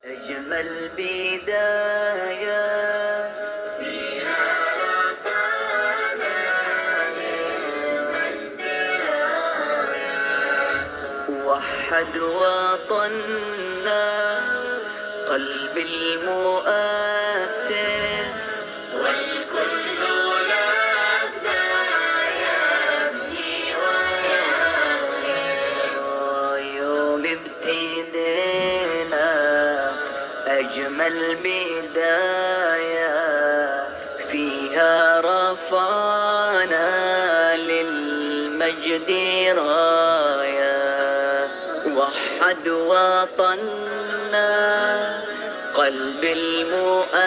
أجمل بداية فيها رفعنا للمجد راية، وحد وطننا قلب المؤسس، والكل لبى يبني ويغرس. يوم ابتدينا أجمل بداية فيها رفعنا للمجد راية، وحد وطننا قلب المؤسس.